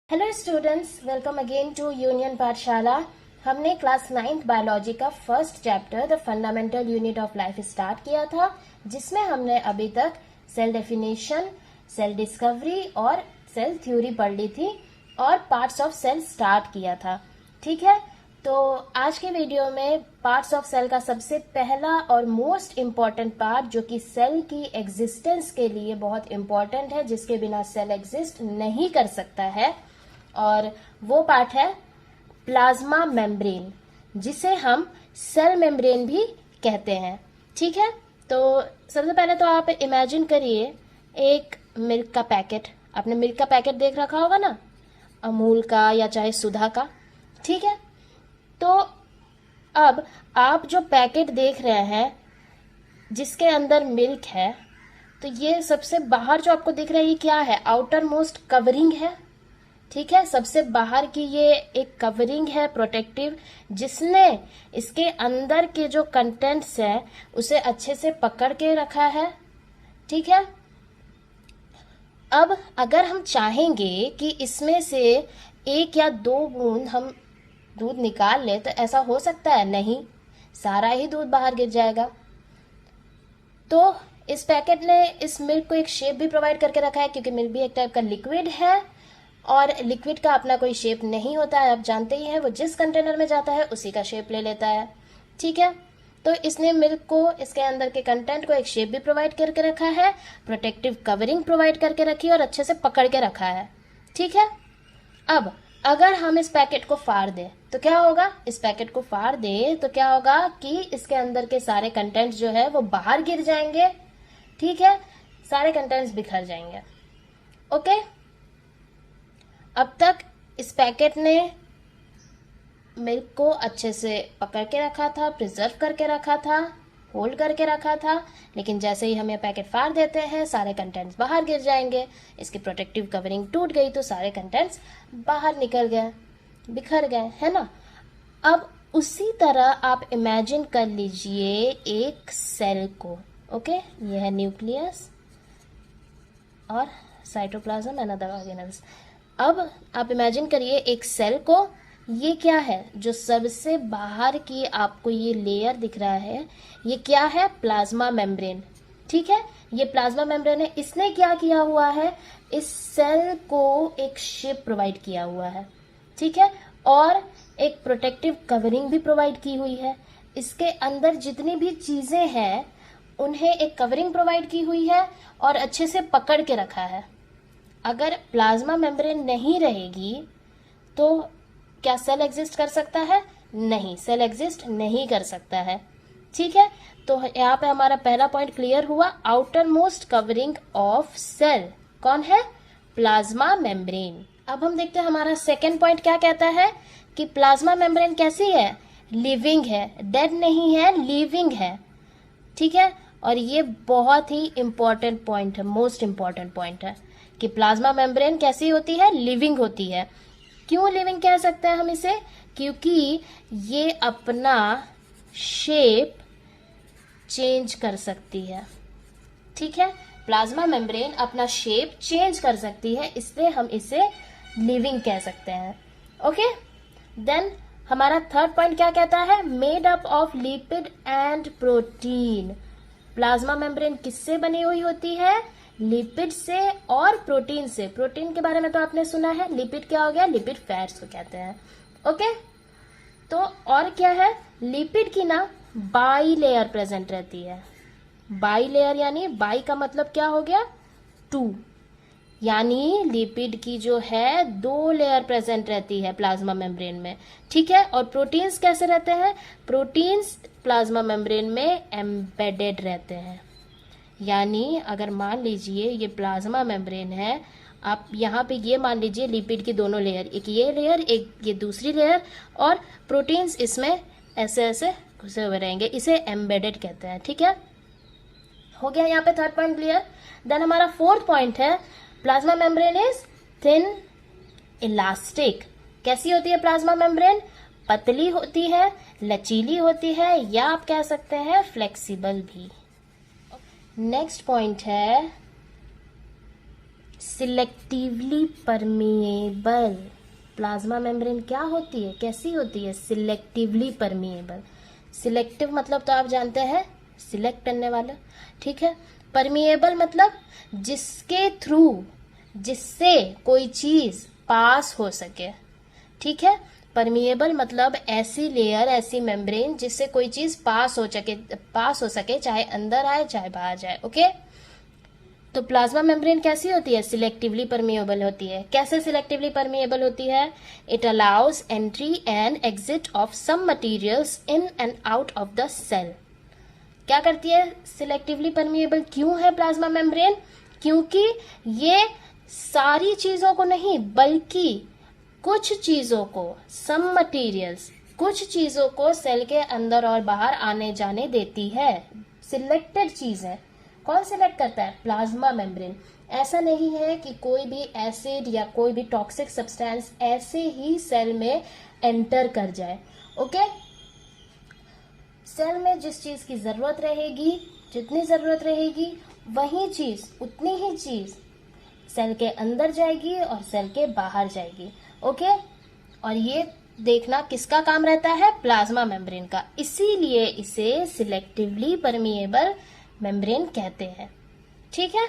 Hello students, welcome again to union Pathshala. हमने class 9th biology का first chapter the fundamental unit of life start किया था, जिसमें हमने अभी तक सेल डेफिनेशन, सेल डिस्कवरी और सेल थ्योरी पढ़ ली थी और पार्ट्स ऑफ सेल स्टार्ट किया था। ठीक है, तो आज के वीडियो में पार्ट्स ऑफ सेल का सबसे पहला और मोस्ट इम्पॉर्टेंट पार्ट, जो कि सेल की एग्जिस्टेंस के लिए बहुत इम्पॉर्टेंट है, जिसके बिना सेल एग्जिस्ट नहीं कर सकता है, और वो पार्ट है प्लाज्मा मेम्ब्रेन, जिसे हम सेल मेम्ब्रेन भी कहते हैं। ठीक है, तो सबसे पहले तो आप इमेजिन करिए एक मिल्क का पैकेट। आपने मिल्क का पैकेट देख रखा होगा ना, अमूल का या चाहे सुधा का। ठीक है, तो अब आप जो पैकेट देख रहे हैं जिसके अंदर मिल्क है, तो ये सबसे बाहर जो आपको दिख रहा है ये क्या है? आउटर मोस्ट कवरिंग है। ठीक है, सबसे बाहर की ये एक कवरिंग है प्रोटेक्टिव, जिसने इसके अंदर के जो कंटेंट्स है उसे अच्छे से पकड़ के रखा है। ठीक है, अब अगर हम चाहेंगे कि इसमें से एक या दो बूंद हम दूध निकाल ले, तो ऐसा हो सकता है? नहीं, सारा ही दूध बाहर गिर जाएगा। तो इस पैकेट ने इस मिल्क को एक शेप भी प्रोवाइड करके रखा है, क्योंकि मिल्क भी एक टाइप का लिक्विड है और लिक्विड का अपना कोई शेप नहीं होता है, आप जानते ही हैं। वो जिस कंटेनर में जाता है उसी का शेप ले लेता है। ठीक है, तो इसने मिल्क को, इसके अंदर के कंटेंट को एक शेप भी प्रोवाइड करके रखा है, प्रोटेक्टिव कवरिंग प्रोवाइड करके रखी है और अच्छे से पकड़ के रखा है। ठीक है, अब अगर हम इस पैकेट को फाड़ दें तो क्या होगा? इस पैकेट को फाड़ दे तो क्या होगा कि इसके अंदर के सारे कंटेंट जो है वो बाहर गिर जाएंगे। ठीक है, सारे कंटेंट्स बिखर जाएंगे। ओके, अब तक इस पैकेट ने मिल्क को अच्छे से पकड़ के रखा था, प्रिजर्व करके रखा था, होल्ड करके रखा था, लेकिन जैसे ही हम ये पैकेट फाड़ देते हैं सारे कंटेंट्स बाहर गिर जाएंगे। इसकी प्रोटेक्टिव कवरिंग टूट गई तो सारे कंटेंट्स बाहर निकल गए, बिखर गए, है ना। अब उसी तरह आप इमेजिन कर लीजिए एक सेल को। ओके, ये है न्यूक्लियस और साइटोप्लाज्म एंड अदर ऑर्गेनल्स। अब आप इमेजिन करिए एक सेल को। ये क्या है? जो सबसे बाहर की आपको ये लेयर दिख रहा है, ये क्या है? Plasma membrane. ठीक है, ये प्लाज्मा मेम्ब्रेन है। इसने क्या किया हुआ है? इस सेल को एक शेप प्रोवाइड किया हुआ है। ठीक है, और एक प्रोटेक्टिव कवरिंग भी प्रोवाइड की हुई है। इसके अंदर जितनी भी चीजें हैं उन्हें एक कवरिंग प्रोवाइड की हुई है और अच्छे से पकड़ के रखा है। अगर प्लाज्मा मेम्ब्रेन नहीं रहेगी तो क्या सेल एग्जिस्ट कर सकता है? नहीं, सेल एग्जिस्ट नहीं कर सकता है। ठीक है, तो यहाँ पे हमारा पहला पॉइंट क्लियर हुआ। Outer most covering of cell कौन है? Plasma membrane. अब हम देखते हैं हमारा सेकेंड पॉइंट क्या कहता है कि प्लाज्मा मेम्ब्रेन कैसी है? लिविंग है, डेड नहीं है, लिविंग है। ठीक है, और ये बहुत ही इंपॉर्टेंट पॉइंट है, मोस्ट इंपॉर्टेंट पॉइंट है कि प्लाज्मा मेम्ब्रेन कैसी होती है? लिविंग होती है। क्यों लिविंग कह सकते हैं हम इसे? क्योंकि ये अपना शेप चेंज कर सकती है। ठीक है, प्लाज्मा मेम्ब्रेन अपना शेप चेंज कर सकती है, इसलिए हम इसे लिविंग कह सकते हैं। ओके, देन हमारा थर्ड पॉइंट क्या कहता है? Made up of lipid and protein. Plasma membrane किससे बनी हुई होती है? लिपिड से और प्रोटीन से। प्रोटीन के बारे में तो आपने सुना है, लिपिड क्या हो गया? लिपिड फैट्स को कहते हैं। ओके, तो और क्या है? लिपिड की ना बाई लेयर प्रेजेंट रहती है। बाई लेयर यानी बाई का मतलब क्या हो गया? 2, यानी लिपिड की जो है 2 लेयर प्रेजेंट रहती है प्लाज्मा मेम्ब्रेन में। ठीक है, और प्रोटीन्स कैसे रहते हैं? प्रोटीन्स प्लाज्मा मेम्ब्रेन में एम्बेडेड रहते हैं। यानी अगर मान लीजिए ये प्लाज्मा मेम्ब्रेन है, आप यहाँ पे ये मान लीजिए लिपिड की दोनों लेयर, एक ये लेयर, एक ये दूसरी लेयर, और प्रोटीन्स इसमें ऐसे ऐसे घुसे हुए रहेंगे, इसे एम्बेडेड कहते हैं। ठीक है, हो गया यहाँ पे थर्ड पॉइंट क्लियर। देन हमारा फोर्थ पॉइंट है plasma membrane is thin elastic. कैसी होती है प्लाज्मा मेम्ब्रेन? पतली होती है, लचीली होती है, या आप कह सकते हैं फ्लेक्सिबल भी। नेक्स्ट पॉइंट है सिलेक्टिवली परमिएबल। प्लाज्मा मेम्ब्रेन क्या होती है, कैसी होती है? Selectively permeable. सिलेक्टिव मतलब तो आप जानते हैं, सिलेक्ट करने वाला, ठीक है। परमिएबल मतलब जिसके थ्रू, जिससे कोई चीज पास हो सके, ठीक है। परमिएबल मतलब ऐसी लेयर, ऐसी मेम्ब्रेन जिससे कोई चीज पास हो सके, चाहे अंदर आए चाहे बाहर जाए। ओके, तो प्लाज्मा मेम्ब्रेन कैसी होती है? सिलेक्टिवली परमिएबल होती है। कैसे सिलेक्टिवली परमिएबल होती है? It allows entry and exit of some materials in and out of the cell. क्या करती है सिलेक्टिवली परमिएबल? क्यों है प्लाज्मा मेम्ब्रेन? क्योंकि ये सारी चीजों को नहीं, बल्कि कुछ चीजों को, सम मटेरियल्स, कुछ चीजों को सेल के अंदर और बाहर आने जाने देती है। सिलेक्टेड चीज है। कौन सिलेक्ट करता है? Plasma membrane. ऐसा नहीं है कि कोई भी एसिड या कोई भी टॉक्सिक सब्सटेंस ऐसे ही सेल में एंटर कर जाए। ओके, सेल में जिस चीज की जरूरत रहेगी, जितनी जरूरत रहेगी, वही चीज, उतनी ही चीज सेल के अंदर जाएगी और सेल के बाहर जाएगी। ओके, और ये देखना किसका काम रहता है? प्लाज्मा मेम्ब्रेन का। इसीलिए इसे सिलेक्टिवली परमिएबल मेम्ब्रेन कहते हैं, ठीक है।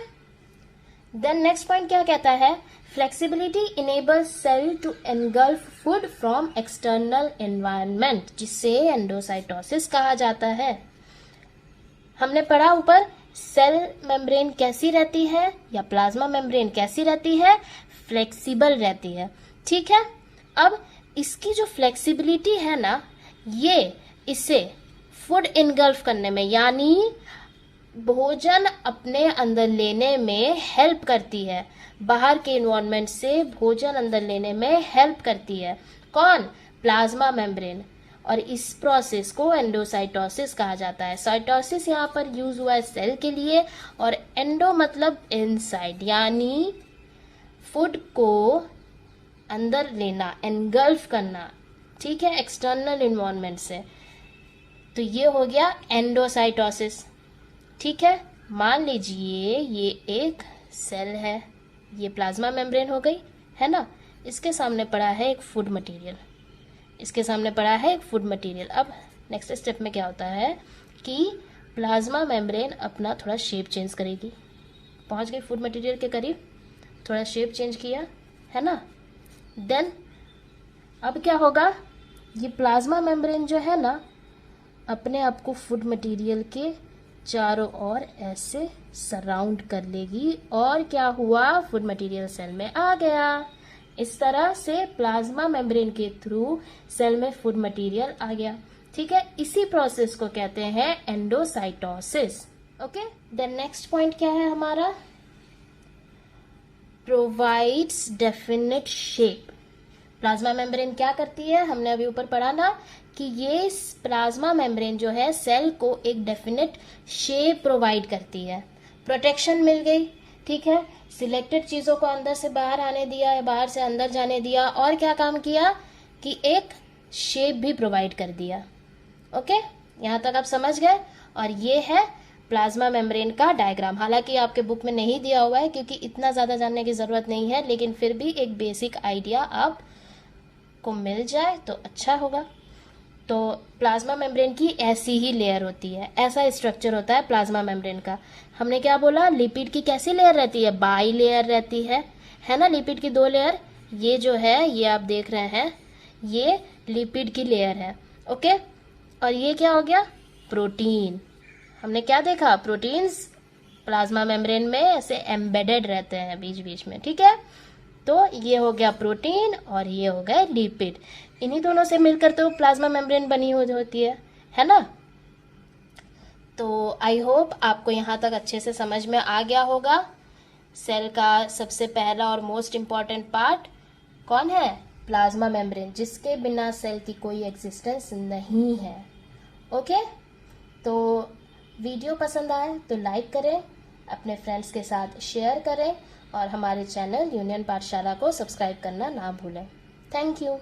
देन नेक्स्ट पॉइंट क्या कहता है? Flexibility enables cell to engulf food from external environment, जिसे एंडोसाइटोसिस कहा जाता है। हमने पढ़ा ऊपर, सेल मेम्ब्रेन कैसी रहती है, या प्लाज्मा मेम्ब्रेन कैसी रहती है? फ्लेक्सिबल रहती है, ठीक है। अब इसकी जो फ्लेक्सिबिलिटी है ना, ये इसे फूड इनगल्फ करने में, यानी भोजन अपने अंदर लेने में हेल्प करती है। बाहर के इन्वायरमेंट से भोजन अंदर लेने में हेल्प करती है। कौन? Plasma membrane. और इस प्रोसेस को एंडोसाइटोसिस कहा जाता है। साइटोसिस यहाँ पर यूज हुआ है सेल के लिए, और एंडो मतलब इनसाइड, यानी फूड को अंदर लेना, एनगल्फ करना, ठीक है, एक्सटर्नल इन्वायरमेंट से। तो ये हो गया एंडोसाइटोसिस, ठीक है। मान लीजिए ये एक सेल है, ये प्लाज्मा मेम्ब्रेन हो गई, है ना। इसके सामने पड़ा है एक फूड मटेरियल, इसके सामने पड़ा है एक फूड मटेरियल। अब नेक्स्ट स्टेप में क्या होता है कि प्लाज्मा मेम्ब्रेन अपना थोड़ा शेप चेंज करेगी। पहुंच गई फूड मटेरियल के करीब, थोड़ा शेप चेंज किया, है ना। देन अब क्या होगा? ये प्लाज्मा मेम्ब्रेन जो है ना, अपने आप को फूड मटेरियल के चारों ओर ऐसे सराउंड कर लेगी, और क्या हुआ? फूड मटेरियल सेल में आ गया। इस तरह से प्लाज्मा मेम्ब्रेन के थ्रू सेल में फूड मटेरियल आ गया, ठीक है। इसी प्रोसेस को कहते हैं endocytosis. Okay, then next point क्या है हमारा? Provides definite shape. Plasma membrane क्या करती है? हमने अभी ऊपर पढ़ा ना कि ये प्लाज्मा मेम्ब्रेन जो है सेल को एक डेफिनेट शेप प्रोवाइड करती है। प्रोटेक्शन मिल गई, ठीक है। सिलेक्टेड चीजों को अंदर से बाहर आने दिया या बाहर से अंदर जाने दिया, और क्या काम किया कि एक शेप भी प्रोवाइड कर दिया। ओके, यहाँ तक आप समझ गए। और ये है प्लाज्मा मेम्ब्रेन का डायग्राम। हालांकि आपके बुक में नहीं दिया हुआ है क्योंकि इतना ज़्यादा जानने की ज़रूरत नहीं है, लेकिन फिर भी एक बेसिक आइडिया आपको मिल जाए तो अच्छा होगा। तो प्लाज्मा मेम्ब्रेन की ऐसी ही लेयर होती है, ऐसा स्ट्रक्चर होता है प्लाज्मा मेम्ब्रेन का। हमने क्या बोला? लिपिड की कैसी लेयर रहती है? बाई लेयर रहती है ना। लिपिड की 2 लेयर, ये जो है, ये आप देख रहे हैं, ये लिपिड की लेयर है। ओके, और ये क्या हो गया? प्रोटीन। हमने क्या देखा? प्रोटीन्स प्लाज्मा मेम्ब्रेन में ऐसे एम्बेडेड रहते हैं बीच बीच में, ठीक है। तो ये हो गया प्रोटीन और ये हो गए लिपिड। इन्हीं दोनों से मिलकर तो प्लाज्मा मेम्ब्रेन बनी होती है ना। तो आई होप आपको यहाँ तक अच्छे से समझ में आ गया होगा। सेल का सबसे पहला और मोस्ट इम्पॉर्टेंट पार्ट कौन है? प्लाज्मा मेम्ब्रेन, जिसके बिना सेल की कोई एग्जिस्टेंस नहीं है। ओके, तो वीडियो पसंद आए तो लाइक करें, अपने फ्रेंड्स के साथ शेयर करें, और हमारे चैनल यूनियन पाठशाला को सब्सक्राइब करना ना भूलें। Thank you.